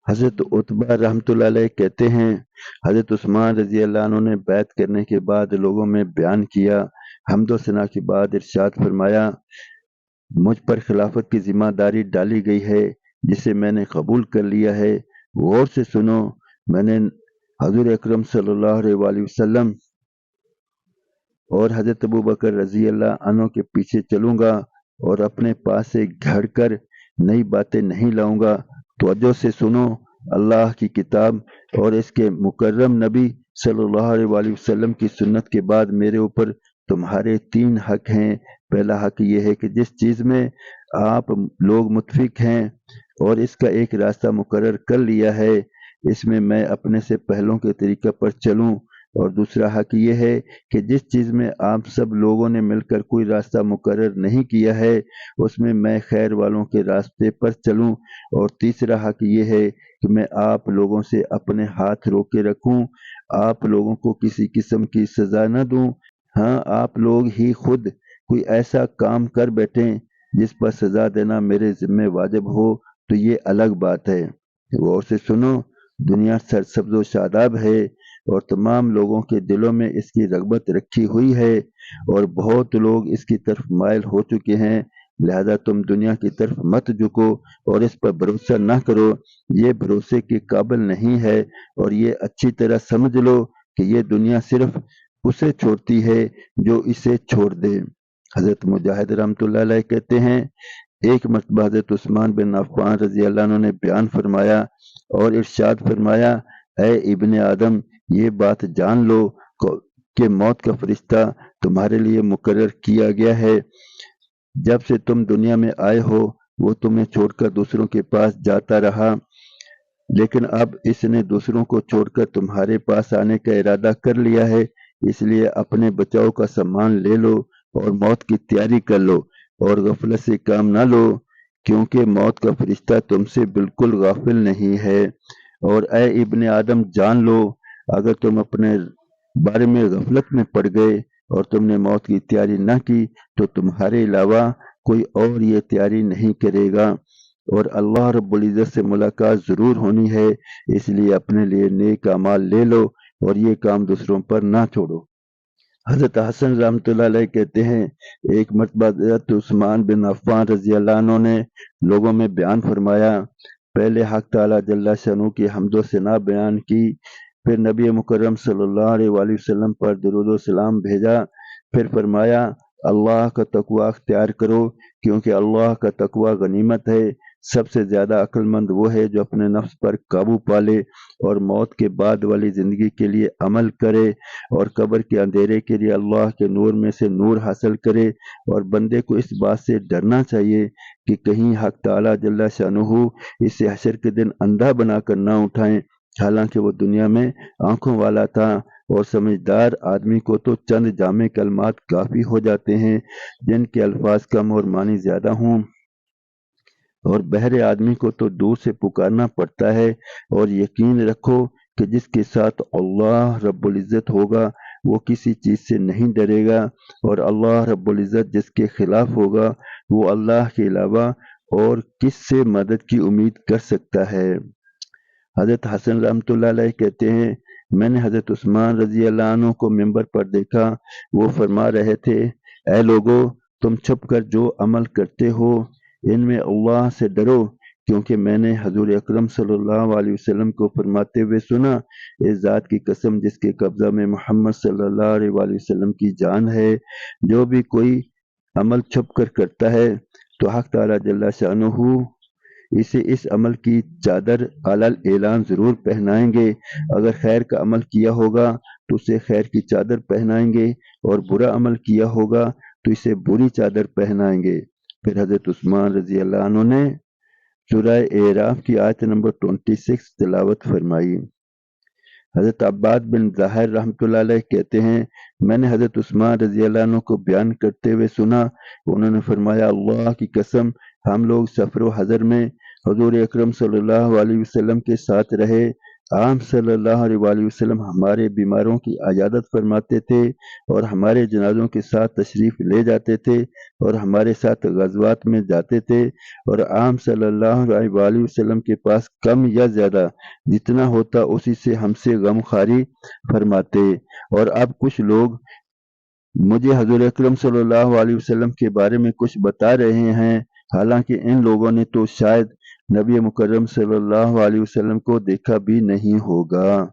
حضرت عتبہ رحمۃ اللہ علیہ کہتے ہیں حضرت عثمان رضی اللہ عنہ نے بیعت کرنے کے بعد لوگوں میں بیان کیا، حمد و ثنا کے بعد ارشاد فرمایا، مجھ پر خلافت کی ذمہ داری ڈالی گئی ہے جسے میں نے قبول کر لیا ہے۔ غور سے سنو، میں نے حضور اکرم صلی اللہ علیہ وآلہ وسلم اور حضرت ابوبکر رضی اللہ عنہ کے پیچھے چلوں گا اور اپنے پاس سے گھڑ کر نئی باتیں نہیں لاؤں گا۔ توجہ سے سنو، اللہ کی کتاب اور اس کے مکرم نبی صلی اللہ علیہ وآلہ وسلم کی سنت کے بعد میرے اوپر تمہارے تین حق ہیں۔ پہلا حق یہ ہے کہ جس چیز میں آپ لوگ متفق ہیں اور اس کا ایک راستہ مقرر کر لیا ہے، اس میں اپنے سے پہلوں کے طریقہ پر چلوں، اور دوسرا حق یہ ہے کہ جس چیز میں آپ سب لوگوں نے مل کر کوئی راستہ مقرر نہیں کیا ہے، اس میں خیر والوں کے راستے پر چلوں، اور تیسرا حق یہ ہے کہ میں آپ لوگوں سے اپنے ہاتھ روکے رکھوں، آپ لوگوں کو کسی قسم کی سزا نہ دوں۔ ہاں، آپ لوگ ہی خود کوئی ایسا کام کر بیٹھیں جس پر سزا دینا میرے ذمہ واجب ہو تو یہ الگ بات ہے۔ غور سے سنو، دنیا سرسبز و شاداب ہے اور تمام لوگوں کے دلوں میں اس کی رغبت رکھی ہوئی ہے، اور بہت لوگ اس کی طرف مائل ہو چکے ہیں، لہذا تم دنیا کی طرف مت جھکو اور اس پر بھروسہ نہ کرو، یہ بھروسے کے قابل نہیں ہے، اور یہ اچھی طرح سمجھ لو کہ یہ دنیا صرف اسے چھوڑتی ہے جو اسے چھوڑ دے۔ حضرت مجاہد رحمۃ اللہ علیہ کہتے ہیں، ایک مرتبہ حضرت عثمان بن عفان رضی اللہ عنہ نے بیان فرمایا اور ارشاد فرمایا، اے ابن آدم، یہ بات جان لو کہ موت کا فرشتہ تمہارے لیے مقرر کیا گیا ہے۔ جب سے تم دنیا میں آئے ہو وہ تمہیں چھوڑ کر دوسروں کے پاس جاتا رہا، لیکن اب اس نے دوسروں کو چھوڑ کر تمہارے پاس آنے کا ارادہ کر لیا ہے، اس لیے اپنے بچاؤ کا سامان لے لو اور موت کی تیاری کر لو، اور غفلت سے کام نہ لو، کیونکہ موت کا فرشتہ تم سے بالکل غافل نہیں ہے۔ اور اے ابن آدم، جان لو، اگر تم اپنے بارے میں غفلت میں پڑ گئے اور تم نے موت کی تیاری نہ کی تو تمہارے علاوہ کوئی اور یہ تیاری نہیں کرے گا، اور اللہ رب العزت سے ملاقات ضرور ہونی ہے، اس لیے اپنے لیے نیک اعمال لے لو اور یہ کام دوسروں پر نہ چھوڑو۔ حضرت حسن رحمۃ اللہ علیہ کہتے ہیں، ایک مرتبہ حضرت عثمان بن عفان رضی اللہ عنہ نے لوگوں میں بیان فرمایا، پہلے حق تعالیٰ جل شانہ کی حمد و ثنا بیان کی، پھر نبی مکرم صلی اللہ علیہ وآلہ وسلم پر درود و سلام بھیجا، پھر فرمایا اللہ کا تقوی اختیار کرو، کیونکہ اللہ کا تقوی غنیمت ہے۔ سب سے زیادہ عقل مند وہ ہے جو اپنے نفس پر قابو پالے اور موت کے بعد والی زندگی کے لیے عمل کرے، اور قبر کے اندھیرے کے لیے اللہ کے نور میں سے نور حاصل کرے، اور بندے کو اس بات سے ڈرنا چاہیے کہ کہیں حق تعالیٰ جل شانہ اسے حشر کے دن اندھا بنا کر نہ اٹھائیں، حالانکہ وہ دنیا میں آنکھوں والا تھا، اور سمجھدار آدمی کو تو چند جامع کلمات کافی ہو جاتے ہیں جن کے الفاظ کم اور معنی زیادہ ہوں، اور بہرے آدمی کو تو دور سے پکارنا پڑتا ہے، اور یقین رکھو کہ جس کے ساتھ اللہ رب العزت ہوگا وہ کسی چیز سے نہیں ڈرے گا، اور اللہ رب العزت جس کے خلاف ہوگا وہ اللہ کے علاوہ اور کس سے مدد کی امید کر سکتا ہے۔ حضرت حسن رحمۃ اللہ علیہ کہتے ہیں، میں نے حضرت عثمان رضی اللہ عنہ کو ممبر پر دیکھا، وہ فرما رہے تھے، اے لوگو، تم چھپ کر جو عمل کرتے ہو ان میں اللہ سے ڈرو، کیونکہ میں نے حضور اکرم صلی اللہ علیہ وسلم کو فرماتے ہوئے سنا، اس ذات کی قسم جس کے قبضہ میں محمد صلی اللہ علیہ وآلہ وسلم کی جان ہے، جو بھی کوئی عمل چھپ کر کرتا ہے تو حق تعالیٰ جل شانہ اسے اس عمل کی چادر علل اعلان ضرور پہنائیں گے، اگر خیر کا عمل کیا ہوگا تو اسے خیر کی چادر پہنائیں گے، اور برا عمل کیا ہوگا تو اسے بری چادر پہنائیں گے۔ پھر حضرت عثمان رضی اللہ عنہ نے سورہ اعراف کی آیت نمبر 26 تلاوت فرمائی۔ حضرت عباد بن ظاہر رحمۃ اللہ علیہ کہتے ہیں، میں نے حضرت عثمان رضی اللہ عنہ کو بیان کرتے ہوئے سنا، انہوں نے فرمایا، اللہ کی قسم، ہم لوگ سفر و حضر میں حضور اکرم صلی اللہ علیہ وسلم کے ساتھ رہے، عام صلی اللہ علیہ وآلہ وسلم ہمارے بیماروں کی عیادت فرماتے تھے اور ہمارے جنازوں کے ساتھ تشریف لے جاتے تھے اور ہمارے ساتھ غزوات میں جاتے تھے، اور عام صلی اللہ علیہ وآلہ وسلم کے پاس کم یا زیادہ جتنا ہوتا اسی سے ہم سے غم خواری فرماتے۔ اور اب کچھ لوگ مجھے حضور اکرم صلی اللہ علیہ وسلم کے بارے میں کچھ بتا رہے ہیں، حالانکہ ان لوگوں نے تو شاید نبی مکرم صلی اللہ علیہ وسلم کو دیکھا بھی نہیں ہوگا۔